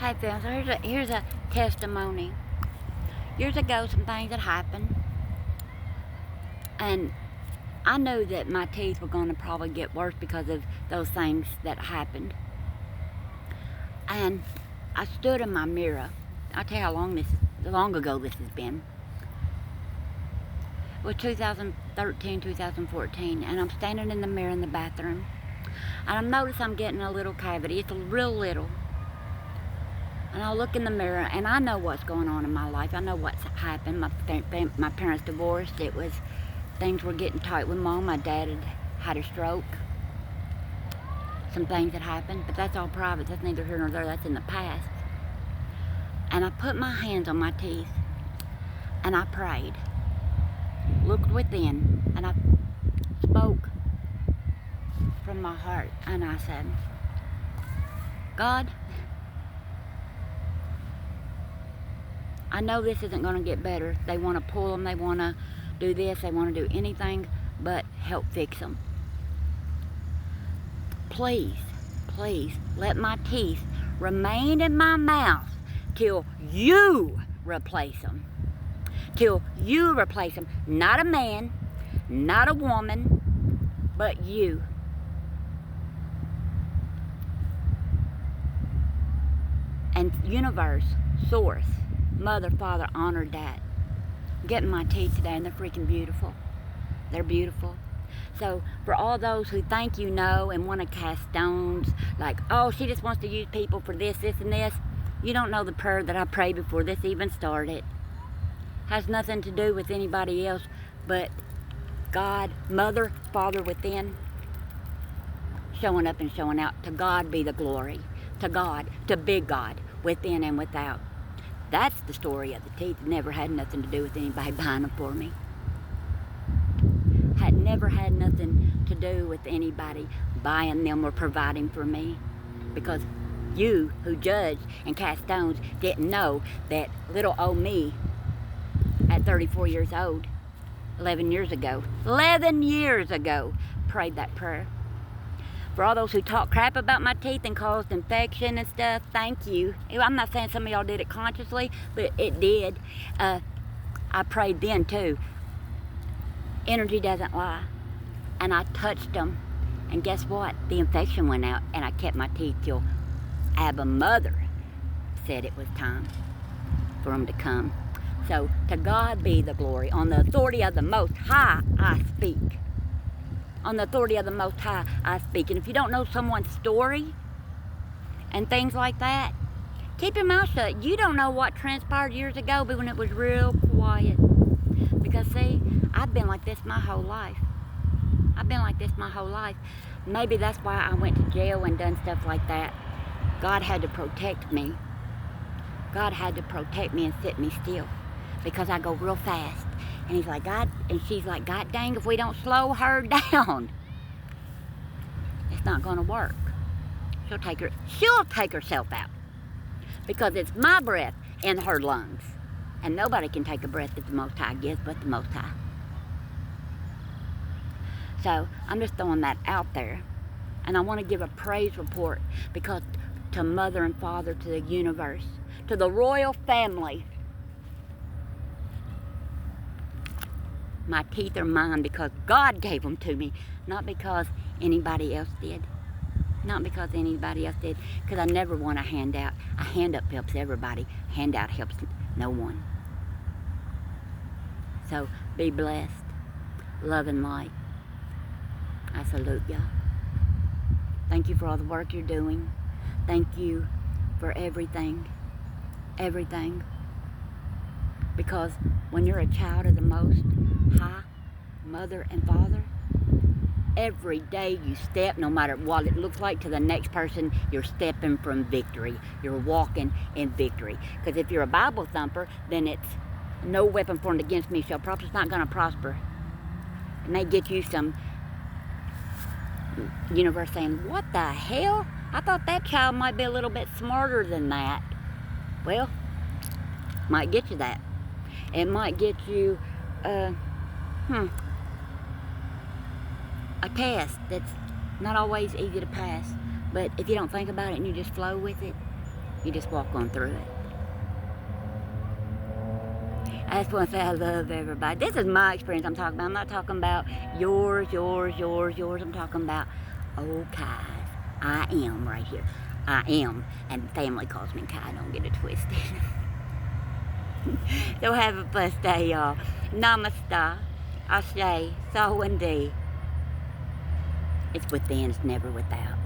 Hey, friends, here's a testimony. Years ago, some things had happened, and I knew that my teeth were going to probably get worse because of those things that happened. And I stood in my mirror. I'll tell you how long ago this has been. It was 2013, 2014, and I'm standing in the mirror in the bathroom, and I notice I'm getting a little cavity. It's real little. And I look in the mirror, and I know what's going on in my life. I know what's happened. My parents divorced. Things were getting tight with Mom. My dad had a stroke. Some things had happened, but that's all private. That's neither here nor there. That's in the past. And I put my hands on my teeth, and I prayed. Looked within, and I spoke from my heart, and I said, God, I know this isn't going to get better. They want to pull them. They want to do this. They want to do anything but help fix them. Please, please let my teeth remain in my mouth till you replace them. Till you replace them. Not a man, not a woman, but you. And universe, source, Mother, Father, honored that. I'm getting my teeth today, and they're freaking beautiful. They're beautiful. So for all those who think you know and want to cast stones, like, oh, she just wants to use people for this, and this, you don't know the prayer that I prayed before this even started. Has nothing to do with anybody else but God, Mother, Father within, showing up and showing out. To God be the glory. To God, to big God, within and without. That's the story of the teeth. It never had nothing to do with anybody buying them for me. Had never had nothing to do with anybody buying them or providing for me. Because you who judged and cast stones didn't know that little old me at 34 years old, 11 years ago, prayed that prayer. For all those who talk crap about my teeth and caused infection and stuff, thank you. I'm not saying some of y'all did it consciously, but it did. I prayed then too. Energy doesn't lie. And I touched them, and guess what? The infection went out, and I kept my teeth till Abba Mother said it was time for them to come. So to God be the glory. On the authority of the Most High, I speak. On the authority of the Most High, I speak. And if you don't know someone's story and things like that, keep your mouth shut. You don't know what transpired years ago, but when it was real quiet. Because see, I've been like this my whole life. Maybe that's why I went to jail and done stuff like that. God had to protect me. God had to protect me and sit me still. Because I go real fast. And he's like, God, and she's like, God dang, if we don't slow her down, it's not going to work. She'll take herself out. Because it's my breath in her lungs. And nobody can take a breath that the Most High gives but the Most High. So I'm just throwing that out there. And I want to give a praise report because to Mother and Father, to the universe, to the royal family, my teeth are mine because God gave them to me, not because anybody else did. Not because anybody else did, because I never want a handout. A hand up helps everybody. A handout helps no one. So be blessed. Love and light. I salute y'all. Thank you for all the work you're doing. Thank you for everything. Everything. Because when you're a child of the Most High, Mother and Father, every day you step, no matter what it looks like to the next person, you're stepping from victory. You're walking in victory. Because if you're a Bible thumper, then it's no weapon formed against me shall prosper. It's not going to prosper. It may get you some universe saying, what the hell? I thought that child might be a little bit smarter than that. Well, might get you that. It might get you a test that's not always easy to pass. But if you don't think about it and you just flow with it, You just walk on through it. I just want to say I love everybody. This is my experience I'm talking about. I'm not talking about yours. I'm talking about old Kai's. I am right here. I am. And family calls me Kai. Don't get it twisted. So have a blessed day, y'all. Namaste. Ashe. Sawandi. It's within. It's never without.